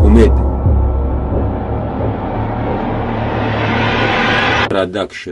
امید پروداکشن.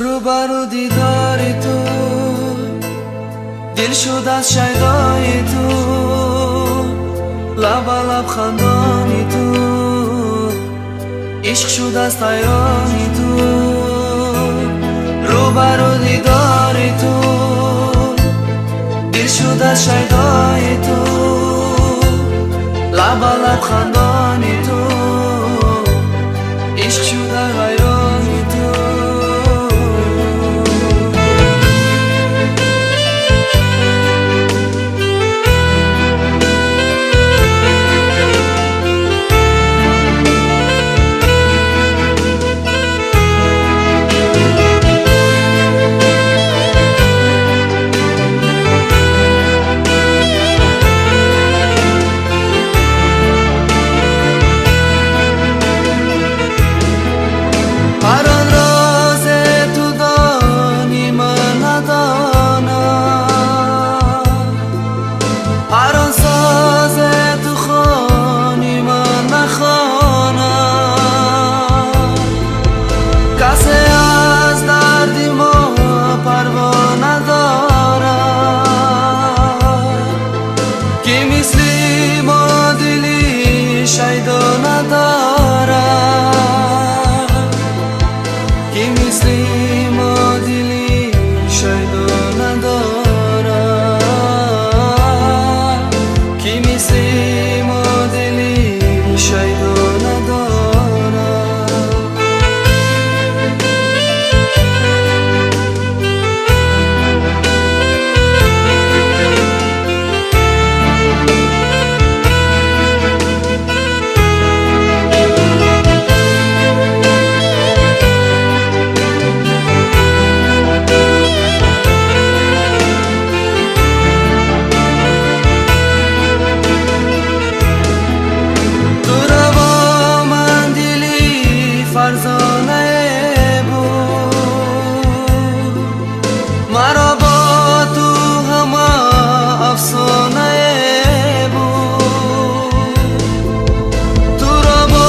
روبرو دیداری تو، دل شد از شیدای تو، لب لب خندانی تو، عشق شد از طیرانی تو. روبرو دیداری تو، دل شد از شیدای تو، لب لب خندانی تو، عشق شد از حیرانی تو. هر آن راز تو دانی من ندانم، هر آن ساز تو خوانی من نخوانم. کسی از دردی ما پروا ندارد که مثل ما دلی شیدا ندارد، که مثل ما دلی شیدا ندارد، که مثل ما دلی شیدا ندارد. فرزانه بود مرا با تو همه افسانه بود. تو را با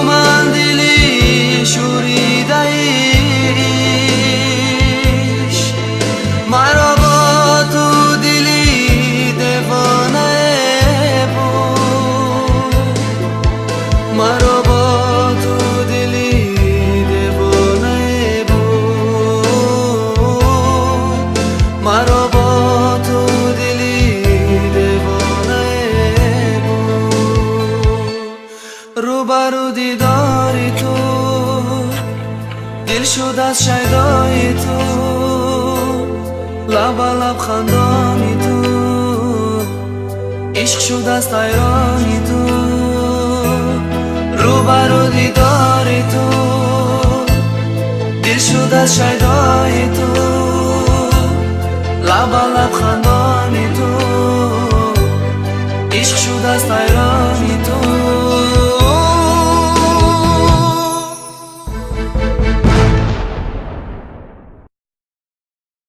من دلی شوریده ایش، مرا با تو دلی دیوانه بود، مرا با تو دلی مرا با تو دلی دیوانه بود. روبرو دیداری تو، دل شد از شیدای تو، لب لب خندانی تو، عشق شد از طیرانی تو. روبرو دیداری تو، دل شد از شیدای تو، لب لب خندانی